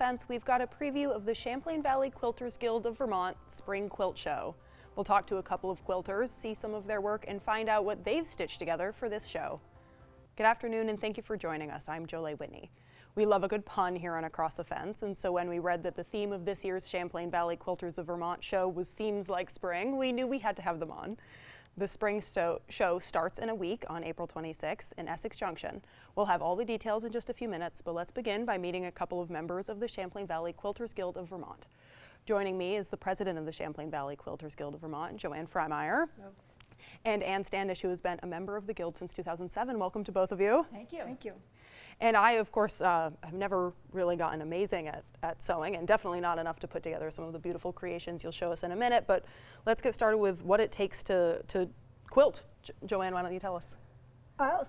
Fence, we've got a preview of the Champlain Valley Quilters Guild of Vermont Spring Quilt Show. We'll talk to a couple of quilters, see some of their work, and find out what they've stitched together for this show. Good afternoon, and thank you for joining us. I'm Jolie Whitney. We love a good pun here on Across the Fence, and so when we read that the theme of this year's Champlain Valley Quilters of Vermont show was Seems Like Spring, we knew we had to have them on. The spring show starts in a week on April 26th in Essex Junction. We'll have all the details in just a few minutes, but let's begin by meeting a couple of members of the Champlain Valley Quilters Guild of Vermont. Joining me is the president of the Champlain Valley Quilters Guild of Vermont, Joanne Freimeyer, and Ann Standish, who has been a member of the guild since 2007. Welcome to both of you. Thank you. Thank you. And I, of course, have never really gotten amazing at sewing, and definitely not enough to put together some of the beautiful creations you'll show us in a minute, but let's get started with what it takes to quilt. Joanne, why don't you tell us?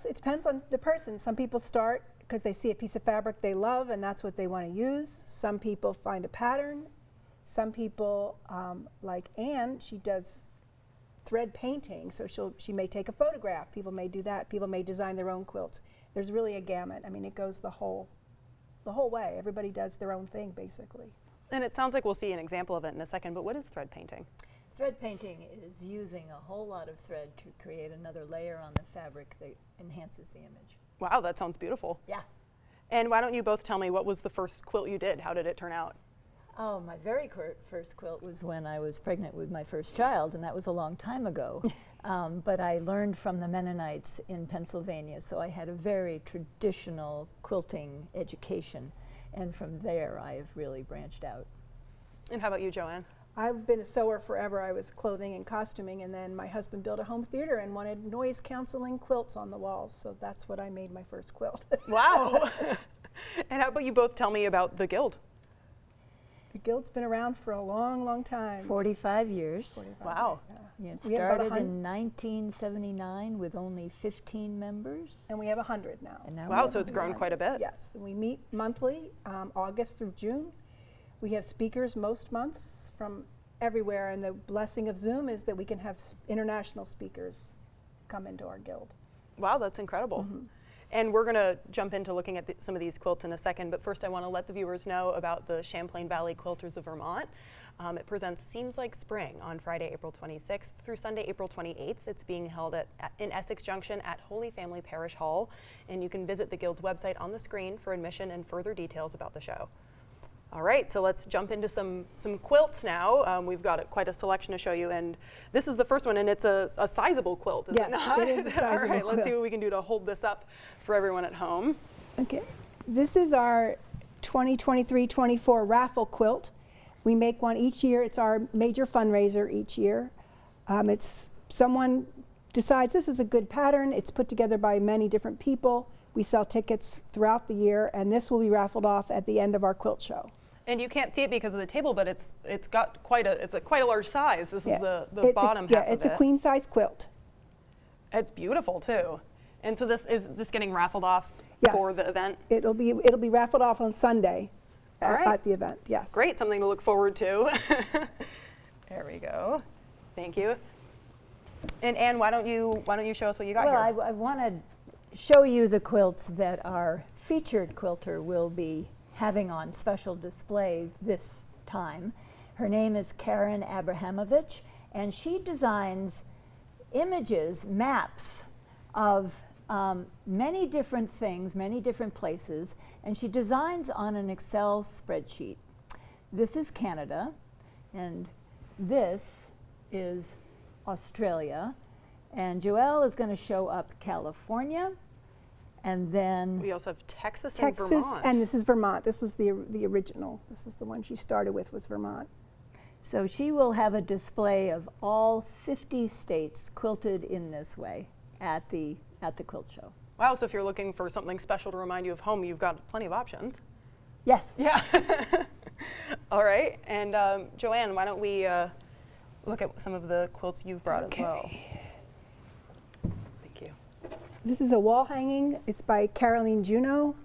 It depends on the person. Some people start because they see a piece of fabric they love and that's what they want to use. Some people find a pattern. Some people, like Anne, she does thread painting, so she may take a photograph. People may do that. People may design their own quilts. There's really a gamut. I mean, it goes the whole way. Everybody does their own thing, basically. And it sounds like we'll see an example of it in a second, but what is thread painting? Thread painting is using a whole lot of thread to create another layer on the fabric that enhances the image. Wow, that sounds beautiful. Yeah. And why don't you both tell me, what was the first quilt you did? How did it turn out? Oh, my very first quilt was when I was pregnant with my first child, and that was a long time ago. But I learned from the Mennonites in Pennsylvania, so I had a very traditional quilting education. And from there, I've really branched out. And how about you, Joanne? I've been a sewer forever. I was clothing and costuming, and then my husband built a home theater and wanted noise canceling quilts on the walls, so that's what I made my first quilt. Wow. And how about you both tell me about the guild? The guild's been around for a long, long time. 45 years. 45, Wow. yeah. It We have about started in 1979 with only 15 members. And we have 100 now. And now Wow, we so it's grown quite a bit. Yes, and we meet monthly, August through June. We have speakers most months from everywhere, and the blessing of Zoom is that we can have international speakers come into our guild. Wow, that's incredible. Mm-hmm. And we're going to jump into looking at some of these quilts in a second, but first I want to let the viewers know about the Champlain Valley Quilters of Vermont. It presents Seems Like Spring on Friday, April 26th through Sunday, April 28th. It's being held in Essex Junction at Holy Family Parish Hall, and you can visit the Guild's website on the screen for admission and further details about the show. All right, so let's jump into some quilts now. We've got quite a selection to show you, and this is the first one, and it's a sizable quilt, isn't it not? It is a sizable All right, quilt. let's see what we can do to hold this up for everyone at home. Okay, this is our 2023-24 raffle quilt. We make one each year. It's our major fundraiser each year. It's someone decides this is a good pattern. It's put together by many different people. We sell tickets throughout the year, and this will be raffled off at the end of our quilt show. And you can't see it because of the table, but it's got quite a large size. This is the bottom half of it. Yeah, it's a queen size quilt. It's beautiful too. And so this getting raffled off for the event? It'll be raffled off on Sunday at the event. Yes. Great, something to look forward to. There we go. Thank you. And Anne, why don't you show us what you got here? Well, I want to show you the quilts that our featured quilter will be having on special display this time. Her name is Karen Abrahamovich, and she designs images, maps of many different things, many different places, and she designs on an Excel spreadsheet. This is Canada, and this is Australia, and Joelle is going to show up California, and then we also have Texas and Vermont. And this is Vermont. This was the original. This is the one she started with, was Vermont. So she will have a display of all 50 states quilted in this way at the quilt show. Wow, so if you're looking for something special to remind you of home, you've got plenty of options. Yes. Yeah. All right, and Joanne, why don't we look at some of the quilts you've brought as well. Thank you. This is a wall hanging. It's by Caroline Juneau.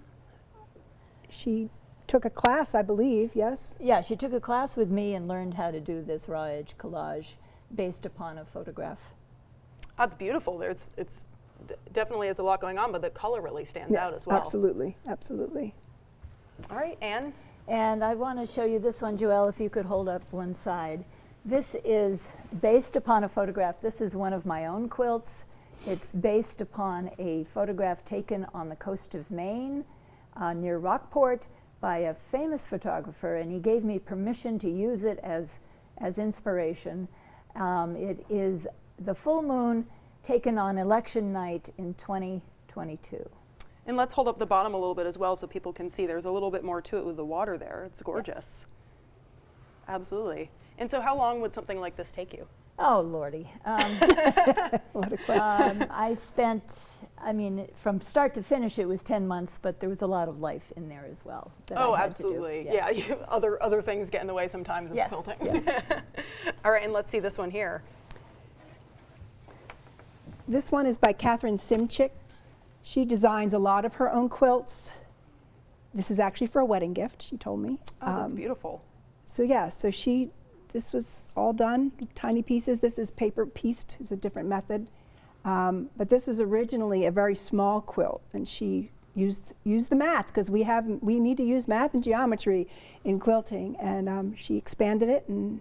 She took a class, I believe, yes? Yeah, she took a class with me and learned how to do this raw edge collage based upon a photograph. That's beautiful. It's definitely has a lot going on, but the color really stands out as well. Absolutely, absolutely. All right, Anne. And I want to show you this one, Joelle, if you could hold up one side. This is based upon a photograph. This is one of my own quilts. It's based upon a photograph taken on the coast of Maine near Rockport by a famous photographer, and he gave me permission to use it as inspiration. It is the full moon taken on election night in 2022. And let's hold up the bottom a little bit as well so people can see. There's a little bit more to it with the water there. It's gorgeous. Yes. Absolutely. And so how long would something like this take you? Oh, Lordy. What a question. I spent, from start to finish, it was 10 months, but there was a lot of life in there as well. That Oh, I had absolutely. To do. Yes. Yeah, other things get in the way sometimes of Yes, quilting. yes. All right, and let's see this one here. This one is by Catherine Simchick. She designs a lot of her own quilts. This is actually for a wedding gift, she told me. Oh, that's beautiful. So yeah, this was all done, tiny pieces. This is paper pieced, is a different method. But this is originally a very small quilt, and she used the math, because we need to use math and geometry in quilting, and she expanded it, and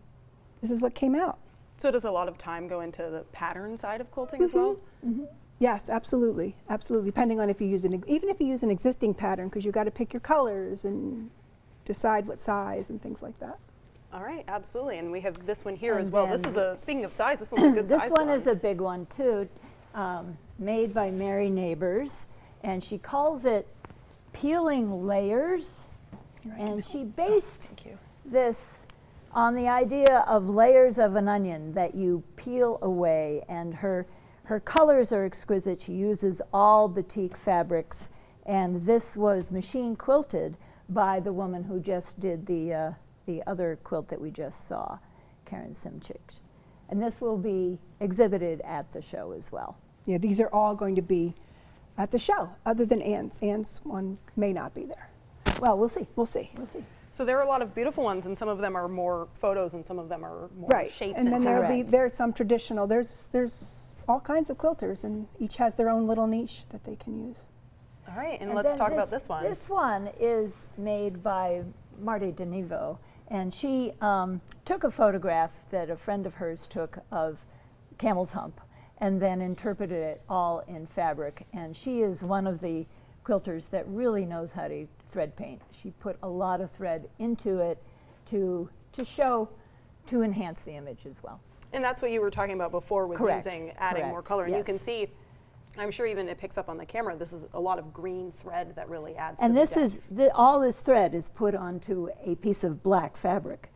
this is what came out. So does a lot of time go into the pattern side of quilting as well? Mm-hmm. Yes, absolutely, absolutely. Depending on if you use even if you use an existing pattern, because you've got to pick your colors and decide what size and things like that. All right, absolutely. And we have this one here And as well. This then- is speaking of size, this one's a good size This one is a big one too, made by Mary Neighbors, and she calls it peeling layers, and she based Thank you. this on the idea of layers of an onion that you peel away, and her colors are exquisite. She uses all batik fabrics, and this was machine quilted by the woman who just did the other quilt that we just saw, Karen Simchick. And this will be exhibited at the show as well. Yeah, these are all going to be at the show, other than Anne's. Anne's one may not be there. Well, we'll see. We'll see. We'll see. So there are a lot of beautiful ones, and some of them are more photos, and some of them are more Right, shapes. and then Correct. there's some traditional. There's all kinds of quilters, and each has their own little niche that they can use. All right, and And let's then talk about this one. This one is made by Marty DeNivo, and she took a photograph that a friend of hers took of camel's hump, and then interpreted it all in fabric. And she is one of the quilters that really knows how to thread paint. She put a lot of thread into it to enhance the image as well. And that's what you were talking about before with Correct, adding more correct, color. And you yes. can see, I'm sure even it picks up on the camera, this is a lot of green thread that really adds to And the this depth. is, all this thread is put onto a piece of black fabric.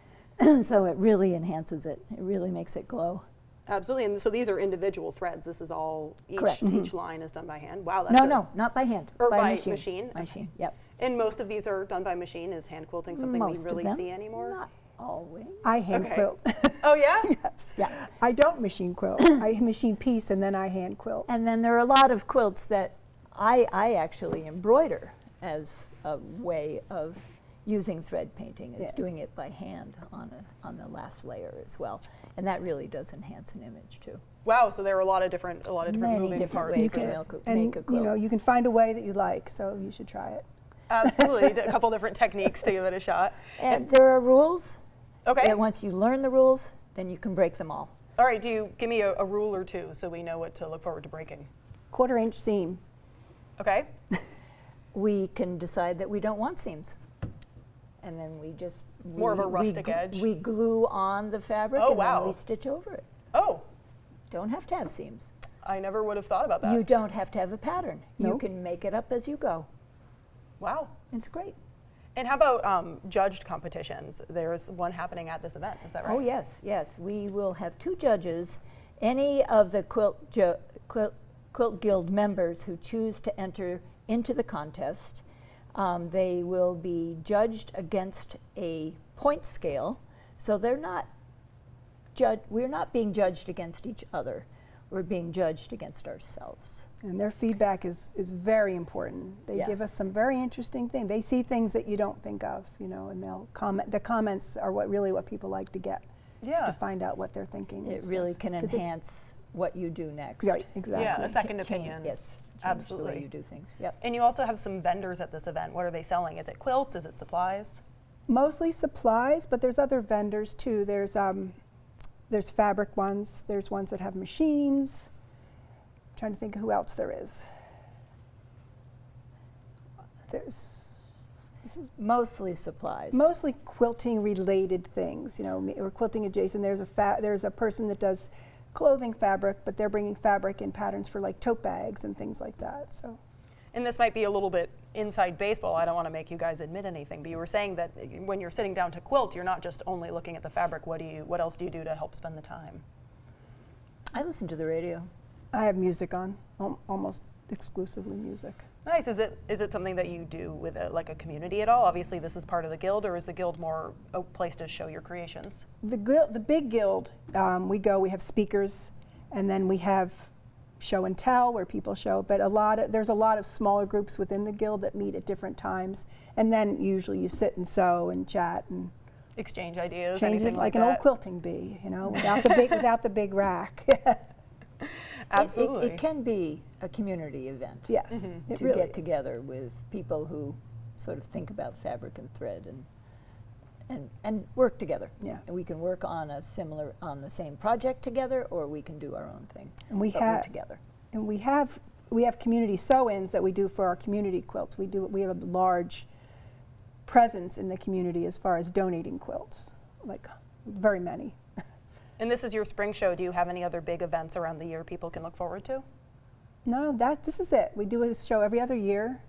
So it really enhances it. It really makes it glow. Absolutely, and so these are individual threads. This is all, Correct. each line is done by hand. Wow, that's No, not by hand. Or by machine. machine? Machine, yep. And most of these are done by machine. Is hand quilting something Most we of really them. see anymore? Not always. I hand Okay. quilt. Oh yeah? Yes. Yeah. I don't machine quilt. I machine piece and then I hand quilt. And then there are a lot of quilts that I actually embroider as a way of using thread painting, is Yeah. doing it by hand on the last layer as well. And that really does enhance an image too. Wow, so there are a lot of different Many moving different parts. ways You to can, make a and quilt. you can find a way that you like, so you should try it. Absolutely, a couple different techniques to give it a shot. And there are rules. Okay. And once you learn the rules, then you can break them all. All right, do you give me a rule or two so we know what to look forward to breaking? 1/4 inch seam. Okay. We can decide that we don't want seams. And then we just More of a rustic edge. We glue on the fabric Oh, and wow. then we stitch over it. Oh, Don't have to have seams. I never would have thought about that. You don't have to have a pattern. You Nope. can make it up as you go. Wow. It's great. And how about judged competitions? There's one happening at this event, is that right? Oh yes, yes. We will have 2 judges. Any of the Quilt Guild members who choose to enter into the contest, they will be judged against a point scale. So they're not we're not being judged against each other. We're being judged against ourselves. And their feedback is very important. They Yeah. give us some very interesting things. They see things that you don't think of, and they'll comment. The comments are what people like to get, Yeah. to find out what they're thinking. It and really stuff. can 'Cause it- enhance what you do next. Right, exactly. Yeah, a second Change- opinion. Yes, change the way Absolutely. you do things. Yep. And you also have some vendors at this event. What are they selling? Is it quilts? Is it supplies? Mostly supplies, but there's other vendors too. There's fabric ones. There's ones that have machines. I'm trying to think of who else there is. This is Mostly supplies. mostly quilting related things, or quilting adjacent. There's a person that does clothing fabric, but they're bringing fabric in patterns for like tote bags and things like that. So. And this might be a little bit inside baseball. I don't want to make you guys admit anything, but you were saying that when you're sitting down to quilt, you're not just only looking at the fabric. What else do you do to help spend the time? I listen to the radio. I have music on, almost exclusively music. Nice. Is it something that you do with like a community at all? Obviously, this is part of the guild, or is the guild more a place to show your creations? The big guild, we have speakers, and then we have show and tell where people show, but there's a lot of smaller groups within the guild that meet at different times, and then usually you sit and sew and chat and exchange ideas, change it anything like that? an old quilting bee, without the big rack. Absolutely. It can be a community event. Yes, it To really get is. together with people who sort of think about fabric and thread and work together. Yeah. And we can work on the same project together, or we can do our own thing. And we but have we're together. And we have community sew-ins that we do for our community quilts. We have a large presence in the community as far as donating quilts, like very many. And this is your spring show. Do you have any other big events around the year people can look forward to? No, this is it. We do a show every other year,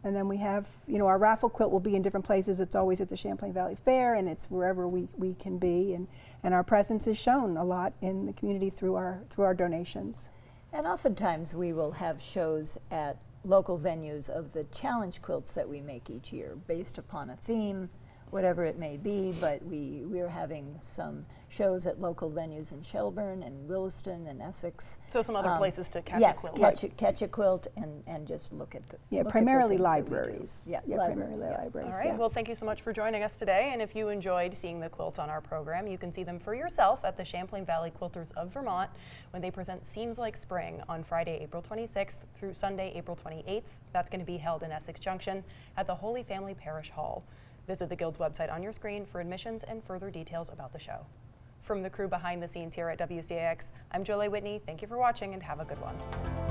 and then we have, our raffle quilt will be in different places. It's always at the Champlain Valley Fair, and it's wherever we can be, and our presence is shown a lot in the community through our donations. And oftentimes we will have shows at local venues of the challenge quilts that we make each year based upon a theme, whatever it may be, but we're having some shows at local venues in Shelburne and Williston and Essex. So some other places to catch yes, a quilt. Yes, catch a quilt and just look at the Yeah, look at the primarily things that we do. libraries. Yeah, primarily yeah. libraries. All right, yeah. well, thank you so much for joining us today. And if you enjoyed seeing the quilts on our program, you can see them for yourself at the Champlain Valley Quilters of Vermont when they present Seems Like Spring on Friday, April 26th through Sunday, April 28th. That's going to be held in Essex Junction at the Holy Family Parish Hall. Visit the Guild's website on your screen for admissions and further details about the show. From the crew behind the scenes here at WCAX, I'm Jolie Whitney. Thank you for watching and have a good one.